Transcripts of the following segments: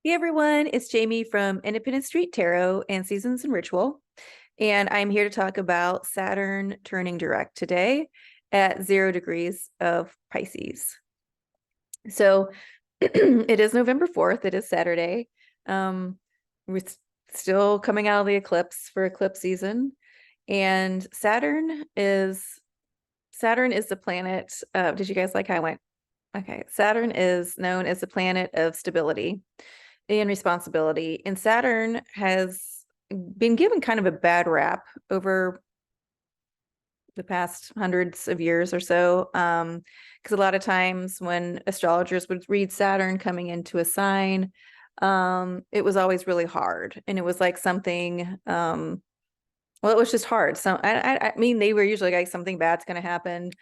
Hey everyone, it's Jamie from Independent Street Tarot and Seasons and Ritual, and I'm here to talk about Saturn turning direct today at 0 degrees of Pisces. So it is November 4th, it is Saturday. We're still coming out of the eclipse for eclipse season, and Saturn is the planet. Did you guys like how I went? Okay, Saturn is known as the planet of stability and responsibility. And Saturn has been given kind of a bad rap over the past hundreds of years or so. Because a lot of times when astrologers would read Saturn coming into a sign, it was always really hard. And it was like something, well, it was just hard. So I mean, they were usually like something bad's going to happen.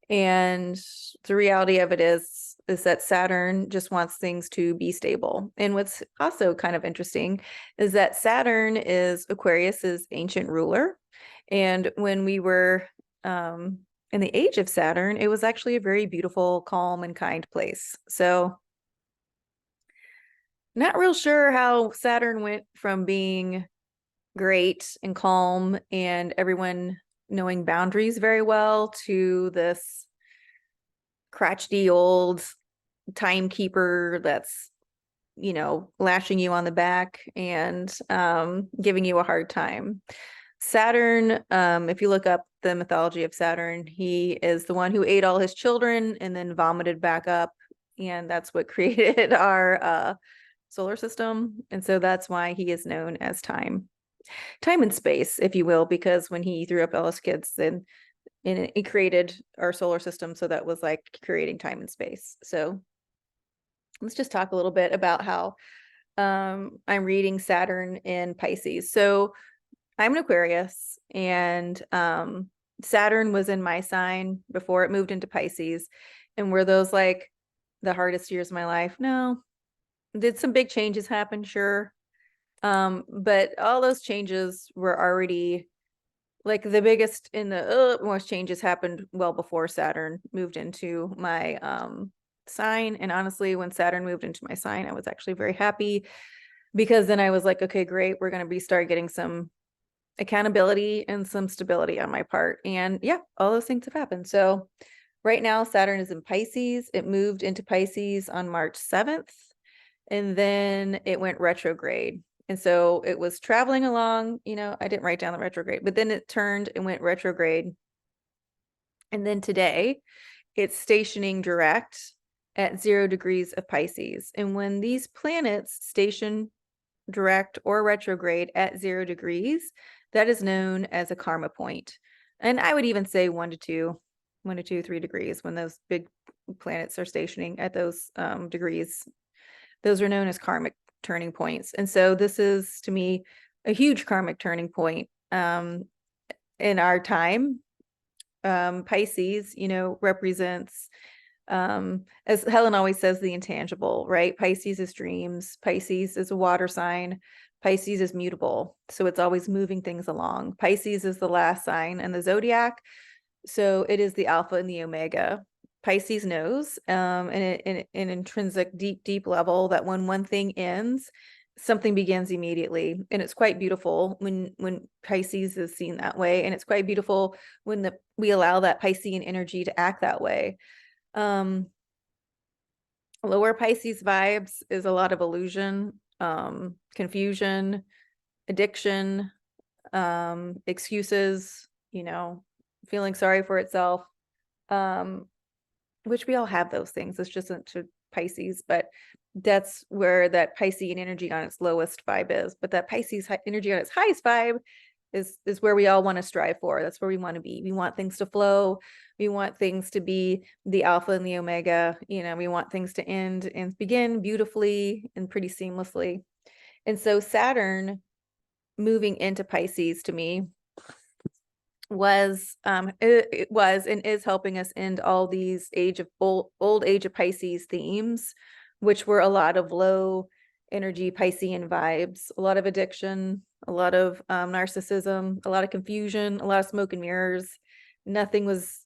And the reality of it is that Saturn just wants things to be stable. And what's also kind of interesting is that Saturn is Aquarius's ancient ruler. And when we were in the age of Saturn, it was actually a very beautiful, calm, and kind place. So not real sure how Saturn went from being great and calm and everyone knowing boundaries very well to this crotchety old timekeeper that's lashing you on the back and giving you a hard time. Saturn, if you look up the mythology of Saturn, he is the one who ate all his children and then vomited back up, and that's what created our solar system. And so that's why he is known as time and space, if you will, because when he threw up all his kids, then it created our solar system. So that was like creating time and space. So let's just talk a little bit about how I'm reading Saturn in Pisces. So I'm an Aquarius, and Saturn was in my sign before it moved into Pisces. And were those like the hardest years of my life? No. Did some big changes happen? Sure. But all those changes were already like the biggest in the most changes happened well before Saturn moved into my sign. And honestly, when Saturn moved into my sign, I was actually very happy, because then I was like, okay, great, we're going to start getting some accountability and some stability on my part. And yeah, all those things have happened. So right now, Saturn is in Pisces. It moved into Pisces on March 7th, and then it went retrograde. And so it was traveling along, I didn't write down the retrograde, but then it turned and went retrograde. And then today it's stationing direct at 0 degrees of Pisces. And when these planets station direct or retrograde at 0 degrees, that is known as a karma point. And I would even say 1 to 2, 3 degrees when those big planets are stationing at those degrees. Those are known as karmic turning points. And so this is, to me, a huge karmic turning point in our time. Pisces, represents, as Helen always says, the intangible, right? Pisces is dreams. Pisces is a water sign. Pisces is mutable. So it's always moving things along. Pisces is the last sign in the zodiac. So it is the alpha and the omega. Pisces knows in an intrinsic, deep level that when one thing ends, something begins immediately. And it's quite beautiful when Pisces is seen that way. And it's quite beautiful when we allow that Piscean energy to act that way. Lower Pisces vibes is a lot of illusion, confusion, addiction, excuses, feeling sorry for itself, which we all have those things. It's just to Pisces, but that's where that Piscean energy on its lowest vibe is. But that Pisces energy on its highest vibe is where we all want to strive for. That's where we want to be. We want things to flow. We want things to be the alpha and the omega. We want things to end and begin beautifully and pretty seamlessly. And so Saturn moving into Pisces, to me, it was and is helping us end all these old age of Pisces themes, which were a lot of low energy Piscean vibes, a lot of addiction, a lot of narcissism, a lot of confusion, a lot of smoke and mirrors. Nothing was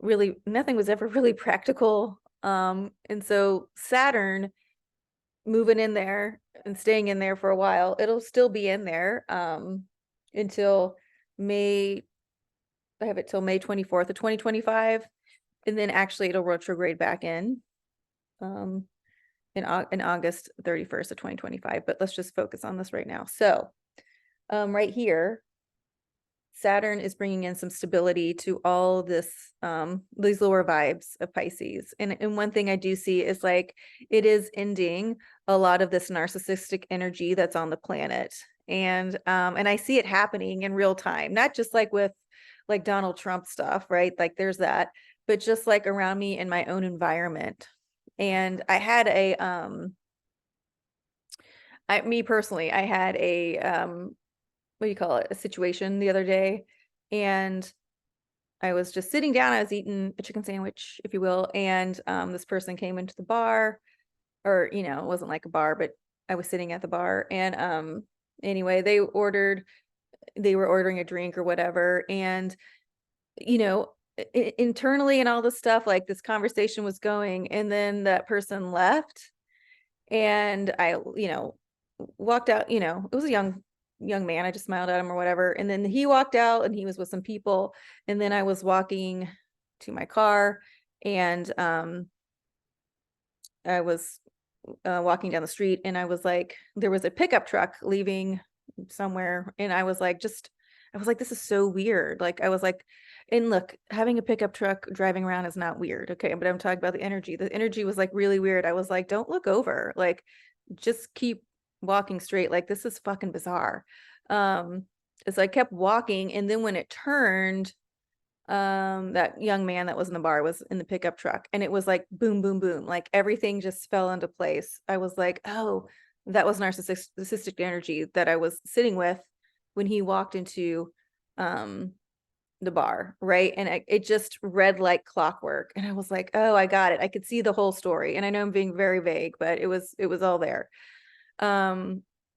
ever really practical. And so Saturn moving in there and staying in there for a while. It'll still be in there until May. I have it till May 24th of 2025, and then actually it'll retrograde back in August 31st of 2025. But let's just focus on this right now. So right here, Saturn is bringing in some stability to all this, these lower vibes of Pisces. And one thing I do see is like, it is ending a lot of this narcissistic energy that's on the planet. And I see it happening in real time, not just like with like Donald Trump stuff, right? Like there's that, but just like around me in my own environment. And I had me personally, I had what do you call it, a situation the other day, and I was just sitting down. I was eating a chicken sandwich, if you will, and this person came into the bar, or it wasn't like a bar, but I was sitting at the bar, and anyway, they were ordering a drink or whatever, and internally and all this stuff, like this conversation was going, and then that person left, and I walked out. It was a young man. I just smiled at him or whatever. And then he walked out and he was with some people. And then I was walking to my car, and I was walking down the street, and I was like, there was a pickup truck leaving somewhere. And I was like, this is so weird. Like, I was like, and look, having a pickup truck driving around is not weird. Okay. But I'm talking about the energy. The energy was like really weird. I was like, don't look over. Like, just keep walking straight. Like, this is fucking bizarre. So I kept walking, and then when it turned, that young man that was in the bar was in the pickup truck, and it was like boom, boom, boom, like everything just fell into place. I was like, oh, that was narcissistic energy that I was sitting with when he walked into the bar, right? And it just read like clockwork, and I was like, oh, I got it. I could see the whole story, and I know I'm being very vague, but it was all there.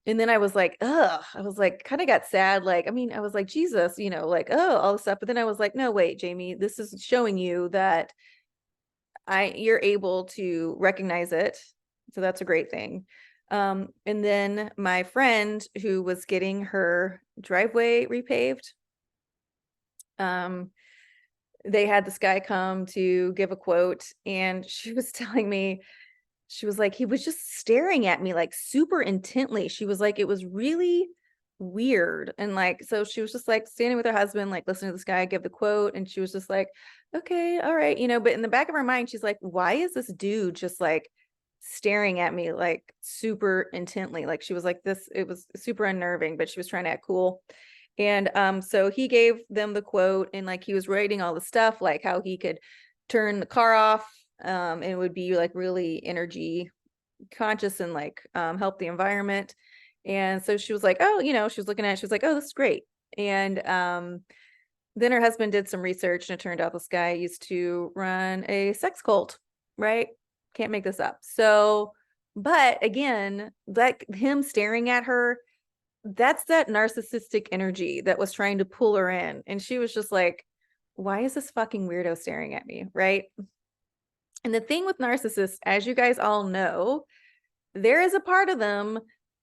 And then I was like, ugh, I was like, kind of got sad. Like, I mean, I was like, Jesus, like, oh, all this stuff. But then I was like, no, wait, Jamie, this is showing you that you're able to recognize it. So that's a great thing. And then my friend who was getting her driveway repaved, they had this guy come to give a quote, and she was telling me, she was like, he was just staring at me like super intently. She was like, it was really weird. And like, so she was just like standing with her husband, like listening to this guy give the quote. And she was just like, okay, all right. But in the back of her mind, she's like, why is this dude just like staring at me like super intently? Like, she was like, it was super unnerving, but she was trying to act cool. And so he gave them the quote, and like he was writing all the stuff, like how he could turn the car off, and it would be like really energy conscious and like help the environment. And so she was like, oh, she was looking at it, she was like, oh, this is great. And then her husband did some research, and it turned out this guy used to run a sex cult, right? Can't make this up. So, but again, like him staring at her, that's that narcissistic energy that was trying to pull her in. And she was just like, why is this fucking weirdo staring at me, right? And the thing with narcissists, as you guys all know, there is a part of them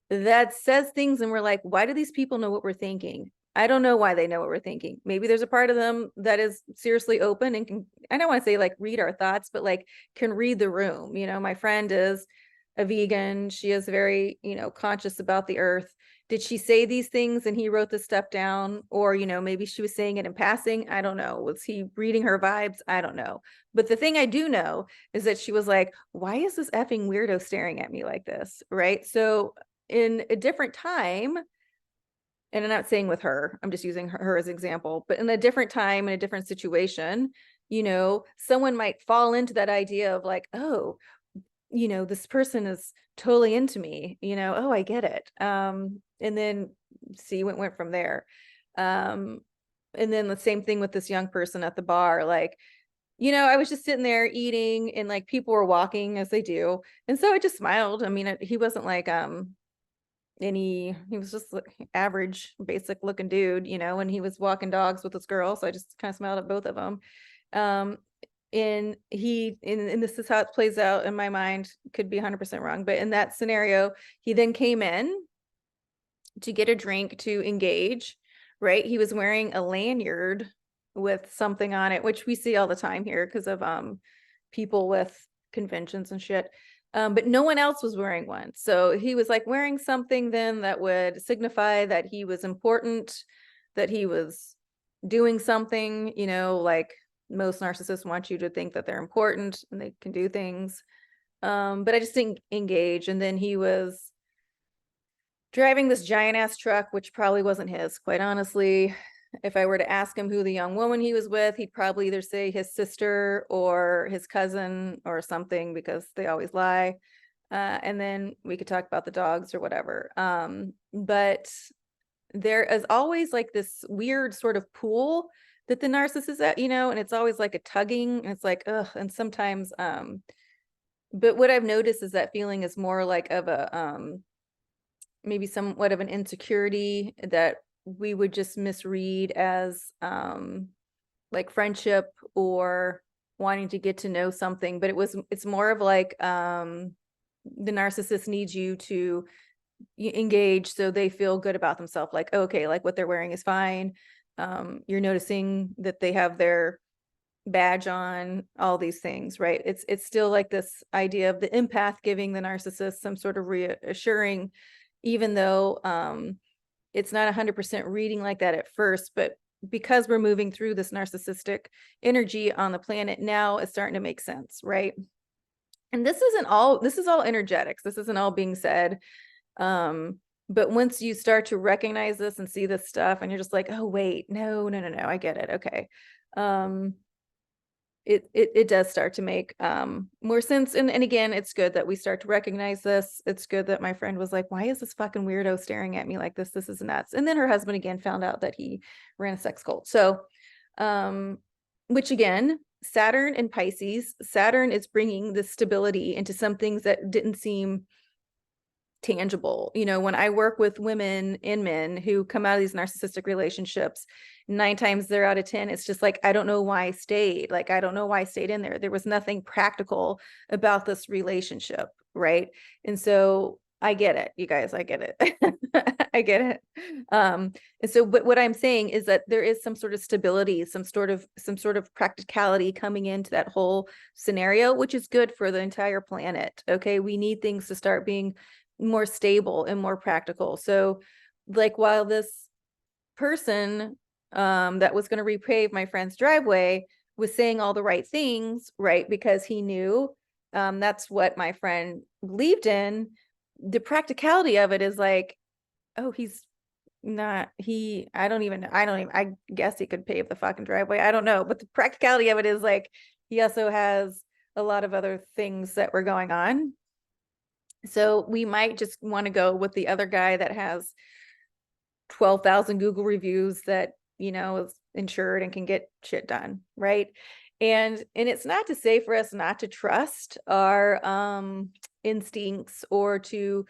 that says things and we're like, why do these people know what we're thinking? I don't know why they know what we're thinking. Maybe there's a part of them that is seriously open and can, I don't want to say like read our thoughts, but like can read the room. My friend is a vegan. She is very, conscious about the earth. Did she say these things and he wrote this stuff down? Or, maybe she was saying it in passing. I don't know. Was he reading her vibes? I don't know. But the thing I do know is that she was like, why is this effing weirdo staring at me like this? Right. So in a different time, and I'm not saying with her, I'm just using her as an example, but in a different time, in a different situation, someone might fall into that idea of like, oh, this person is totally into me, oh, I get it. And then see what went from there. And then the same thing with this young person at the bar, like, I was just sitting there eating, and like people were walking as they do. And so I just smiled. I mean, he wasn't like, he was just like average, basic looking dude, and he was walking dogs with this girl. So I just kind of smiled at both of them. in this is how it plays out in my mind, could be 100% wrong, but in that scenario, he then came in to get a drink to engage, right? He was wearing a lanyard with something on it, which we see all the time here because of people with conventions and shit. But no one else was wearing one. So he was like wearing something then that would signify that he was important, that he was doing something, you know, like most narcissists want you to think that they're important and they can do things. But I just didn't engage. And then he was driving this giant ass truck, which probably wasn't his, quite honestly. If I were to ask him who the young woman he was with, he'd probably either say his sister or his cousin or something, because they always lie. And then we could talk about the dogs or whatever. But there is always like this weird sort of pull that the narcissist is at, you know, and it's always like a tugging, and it's like, ugh. And sometimes, but what I've noticed is that feeling is more like of a, maybe somewhat of an insecurity that we would just misread as like friendship or wanting to get to know something. But it's more of like the narcissist needs you to engage so they feel good about themselves, like, okay, like what they're wearing is fine. You're noticing that they have their badge on, all these things, right? It's still like this idea of the empath giving the narcissist some sort of reassuring, even though it's not 100% reading like that at first. But because we're moving through this narcissistic energy on the planet now, it's starting to make sense, right? And this is all energetics. This isn't all being said. But once you start to recognize this and see this stuff, and you're just like, oh wait, no, I get it. Okay. It does start to make more sense. And again, it's good that we start to recognize this. It's good that my friend was like, why is this fucking weirdo staring at me like this? This is nuts. And then her husband again found out that he ran a sex cult. So, which again, Saturn and Pisces, Saturn is bringing this stability into some things that didn't seem tangible. You know, when I work with women and men who come out of these narcissistic relationships, 9 times they're out of 10, it's just like, I don't know why I stayed. Like, I don't know why I stayed in there. There was nothing practical about this relationship, right? And so I get it, you guys, I get it. I get it. And so, but what I'm saying is that there is some sort of stability, some sort of practicality coming into that whole scenario, which is good for the entire planet. Okay. We need things to start being more stable and more practical. So like, while this person that was going to repave my friend's driveway was saying all the right things, right? Because he knew that's what my friend believed in. The practicality of it is like, oh, he's not, I guess he could pave the fucking driveway. I don't know. But the practicality of it is like, he also has a lot of other things that were going on. So we might just want to go with the other guy that has 12,000 Google reviews, that, you know, is insured and can get shit done, right? And it's not to say for us not to trust our instincts or to,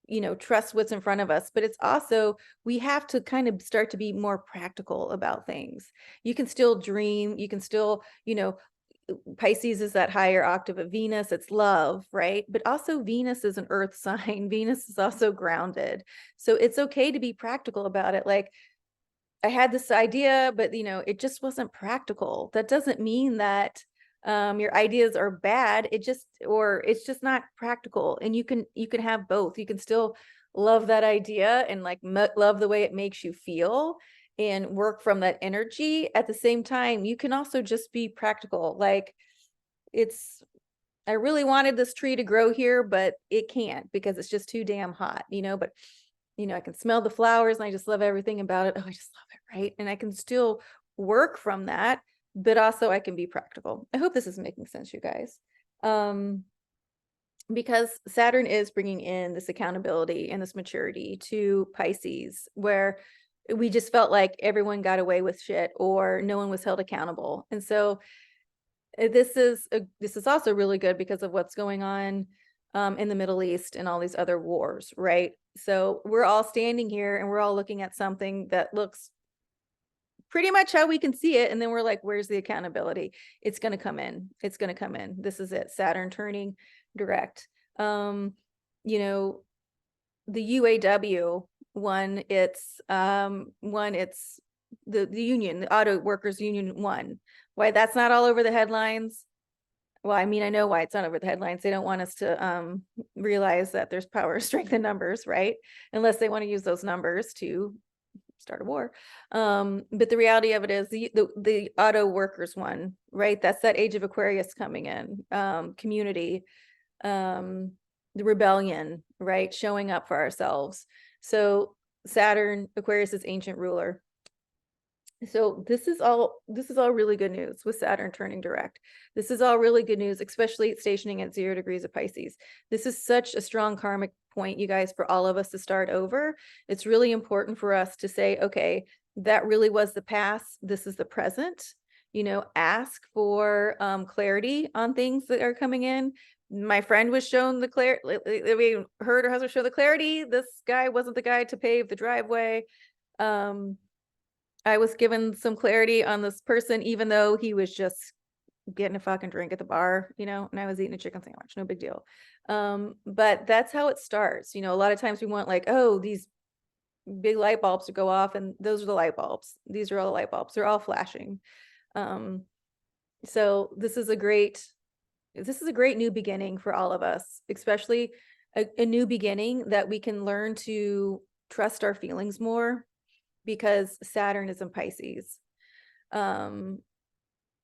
you know, trust what's in front of us, but it's also, we have to kind of start to be more practical about things. You can still dream, you can still, you know, Pisces is that higher octave of Venus, it's love, right? But also Venus is an earth sign. Venus is also grounded. So it's okay to be practical about it. Like, I had this idea, but you know, it just wasn't practical. That doesn't mean that your ideas are bad. It's just not practical. And you can have both. You can still love that idea and like love the way it makes you feel and work from that energy. At the same time, you can also just be practical. Like, I really wanted this tree to grow here, but it can't because it's just too damn hot, you know, but you know, I can smell the flowers and I just love everything about it. Oh, I just love it. Right. And I can still work from that, but also I can be practical. I hope this is making sense, you guys. Because Saturn is bringing in this accountability and this maturity to Pisces, where we just felt like everyone got away with shit or no one was held accountable. And so this is also really good because of what's going on in the Middle East and all these other wars, right? So we're all standing here and we're all looking at something that looks pretty much how we can see it. And then we're like, where's the accountability? It's going to come in. It's going to come in. This is it. Saturn turning direct. You know, the UAW one, it's the union, the auto workers union one. Why that's not all over the headlines? Well, I mean, I know why it's not over the headlines. They don't want us to realize that there's power, strength in numbers, right? Unless they want to use those numbers to start a war. But the reality of it is the auto workers one, right? That's that age of Aquarius coming in, community, the rebellion, right? Showing up for ourselves. So Saturn, Aquarius is ancient ruler. So this is all really good news with Saturn turning direct. This is all really good news, especially stationing at 0 degrees of Pisces. This is such a strong karmic point, you guys, for all of us to start over. It's really important for us to say, okay, that really was the past. This is the present. You know, ask for clarity on things that are coming in. My friend was shown the clarity. We heard her husband show the clarity. This guy wasn't the guy to pave the driveway. I was given some clarity on this person, even though he was just getting a fucking drink at the bar, you know, and I was eating a chicken sandwich, no big deal. But that's how it starts. You know, a lot of times we want like, oh, these big light bulbs to go off, and those are the light bulbs. These are all the light bulbs. They're all flashing. So this is a great new beginning for all of us, especially a new beginning that we can learn to trust our feelings more, because Saturn is in Pisces. And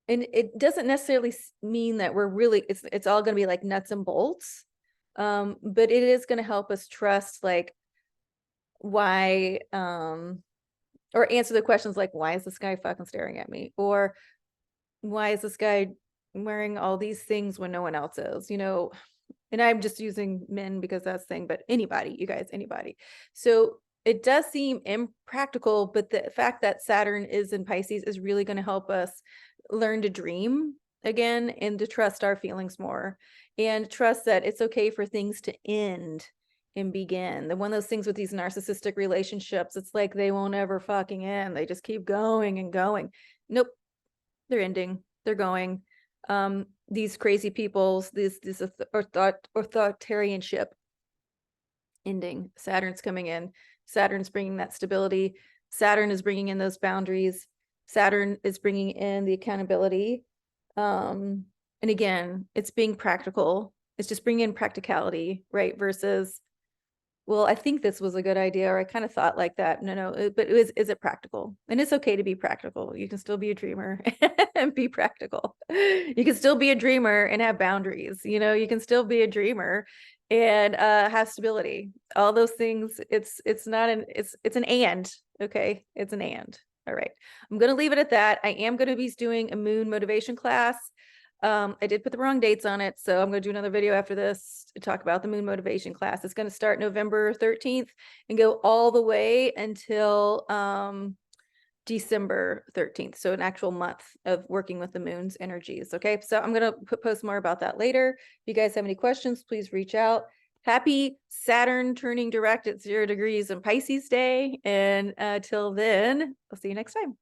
it doesn't necessarily mean that we're really, it's all going to be like nuts and bolts. But it is going to help us trust, like, why, or answer the questions like, why is this guy fucking staring at me? Or why is this guy wearing all these things when no one else is, you know? And I'm just using men because that's the thing, but anybody, you guys, anybody. So it does seem impractical, but the fact that Saturn is in Pisces is really going to help us learn to dream again and to trust our feelings more, and trust that it's okay for things to end and begin. The one of those things with these narcissistic relationships, it's like they won't ever fucking end. They just keep going and going. Nope, they're ending. They're going. These crazy peoples, this authoritarianship ending. Saturn's coming in. Saturn's bringing that stability. Saturn is bringing in those boundaries. Saturn is bringing in the accountability. And again, it's being practical. It's just bringing in practicality, right? Versus, well, I think this was a good idea, or I kind of thought like that. No, but is it practical? And it's okay to be practical. You can still be a dreamer and be practical. You can still be a dreamer and have boundaries. You know, you can still be a dreamer and have stability. All those things. It's an and. Okay, it's an and. All right, I'm going to leave it at that. I am going to be doing a moon motivation class. I did put the wrong dates on it, so I'm going to do another video after this to talk about the moon motivation class. It's going to start November 13th and go all the way until December 13th. So an actual month of working with the moon's energies. Okay, so I'm going to post more about that later. If you guys have any questions, please reach out. Happy Saturn turning direct at 0 degrees in Pisces day. And till then, I'll see you next time.